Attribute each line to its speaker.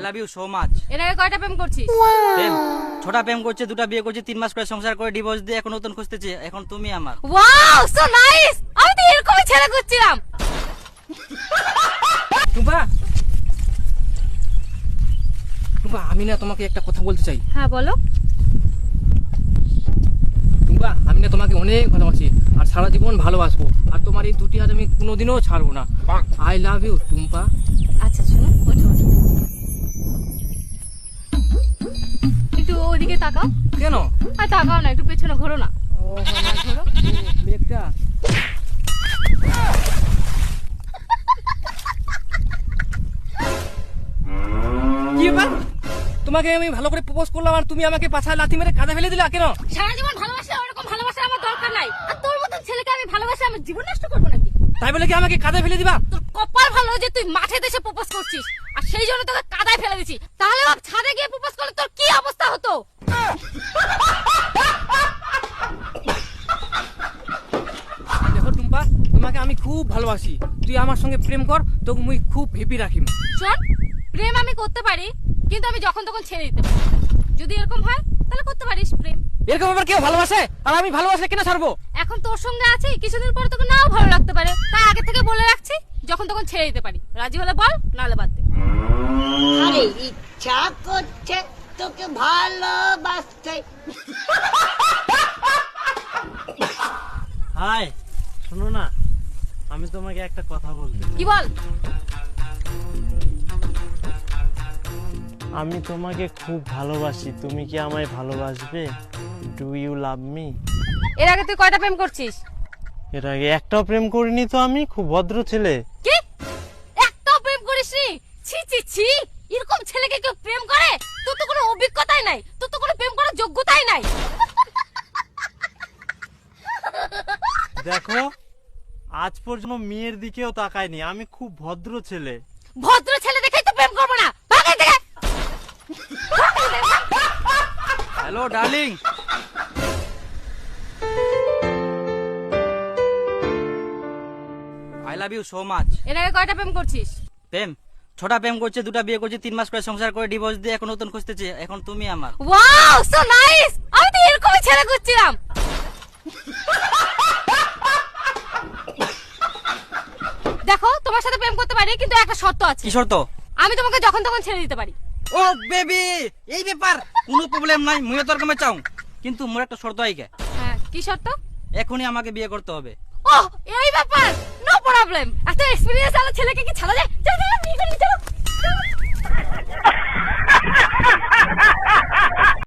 Speaker 1: Love you so much.
Speaker 2: এর আগে কয়টা প্রেম করছিস?
Speaker 1: প্রেম, ছোটা প্রেম করছে, দুটা বিয়ে করছে, 3 মাস করে সংসার করে ডিভোর্স দিয়ে এখন নতুন খুঁজতেছে। এখন তুমি আমার।
Speaker 2: ওয়াও সো নাইস, আমি তো এরকমই ছেলে খুঁজছিলাম।
Speaker 3: টুম্পা, টুম্পা, আমি না তোমাকে একটা কথা বলতে চাই।
Speaker 2: হ্যাঁ বলো।
Speaker 3: টুম্পা, আমি না তোমাকে অনেক ভালোবাসি আর সারা জীবন ভালোবাসবো, আর তোমার এই দুটি হাত আমি কোনোদিনও ছাড়বো না। I love you Tumpa.
Speaker 2: আচ্ছা শোনো, ওঠো ওঠো। একটু ওদিকে তাকাও।
Speaker 3: কেন?
Speaker 2: আর তাকাও না, একটু পেছনে ঘোরো না। ঘোরো।
Speaker 3: ব্রেকটা কি ব্যাপার? তোমাকে আমি ভালো করে প্রপোজ করলাম আর তুমি আমাকে পাছায় লাথি মেরে কাঁদে ফেলে দিলা কেন?
Speaker 2: সারা জীবন ভালোবাসা, ওরকম ভালোবাসা আমার দরকার নাই। আর তোর মতন ছেলেকে আমি ভালোবাসি আমার জীবন নষ্ট করবো নাকি?
Speaker 3: তাই বলে কি আমাকে কাঁদে ফেলে দিবা?
Speaker 2: তোর কপাল ভালো যে তুই মাঠে দেশে প্রপোজ করছিস, আর সেই জন্য তোকে কাদায় ফেলে দিছি। তাহলে বাপ ছাদে গিয়ে প্রপোজ করলে তোর কি অবস্থা হতো?
Speaker 3: দেখো টুম্পা, তোমাকে আমি খুব ভালোবাসি, তুই আমার সঙ্গে প্রেম কর, তোকে মুই খুব হেপি রাখিম।
Speaker 2: শোন, প্রেম আমি করতে পারি, কিন্তু আমি যখন তখন ছেড়ে দিতে পারি। যদি এরকম হয় তাহলে করতে পারিস প্রেম।
Speaker 3: এরকম আবার কেউ ভালোবাসে? আর আমি ভালোবাসলে কেন ছাড়বো?
Speaker 2: এখন তোর সঙ্গে আছি, কিছুদিন পর তোকে নাও ভালো লাগতে পারে, তাই আগে থেকে বলে রাখছি যখন তখন ছেড়ে দিতে পারি। রাজি হলে বল, নাহলে বাদ দে।
Speaker 4: আরে ইচ্ছা করছে তোকে ভালোবাসতে।
Speaker 5: হাই, শোনো না, আমি তোমাকে একটা কথা বলতে।
Speaker 2: কি বল?
Speaker 5: আমি তোমাকে খুব ভালোবাসি, তুমি কি আমায় ভালোবাসবে? Do you love me?
Speaker 2: এর আগে তুই কয়টা প্রেম করছিস?
Speaker 5: এর আগে একটাও প্রেম করিনি তো, আমি খুব ভদ্র ছেলে।
Speaker 2: কি? একটাও প্রেম করিসনি? ছি ছি ছি, এরকম ছেলেকে কেউ প্রেম করে? তোর তো কোনো অভিজ্ঞতাই নাই, তোর তো কোনো প্রেম করার যোগ্যতাই নাই।
Speaker 5: দেখো, আজ পর্যন্ত মেয়ের দিকেও তাকাইনি, আমি খুব ভদ্র ছেলে।
Speaker 2: ভদ্র ছেলে দেখেই তো প্রেম করবো না, ভাগ এখান থেকে।
Speaker 1: Hello darling. I love you so much.
Speaker 2: এর আগে কয়টা প্রেম করছিস?
Speaker 1: প্রেম, ছোটা প্রেম করছে, দুটা বিয়ে করছে, 3 মাস করে সংসার করে ডিভোর্স দিয়ে এখন নতুন খুঁজতেছে। এখন তুমি আমার।
Speaker 2: ওয়াও সো নাইস, আমি তো এরকমই ছেলে খুঁজছিলাম। দেখো, তোমার সাথে প্রেম করতে পারি, কিন্তু একটা শর্ত আছে।
Speaker 1: কি শর্ত?
Speaker 2: আমি তোমাকে যখন তখন ছেড়ে দিতে পারি।
Speaker 1: ও বেবি, এই ব্যাপার কোনো প্রবলেম নাই, মুইও তোর কমে চাও, কিন্তু মোর একটা শর্ত আইকে।
Speaker 2: হ্যাঁ, কি শর্ত?
Speaker 1: এখনই আমাকে বিয়ে করতে হবে।
Speaker 2: ও এই ব্যাপার, নো প্রবলেম। এত এক্সপেরিয়েন্স আলা ছেলেকে কি ছাড়া যায়?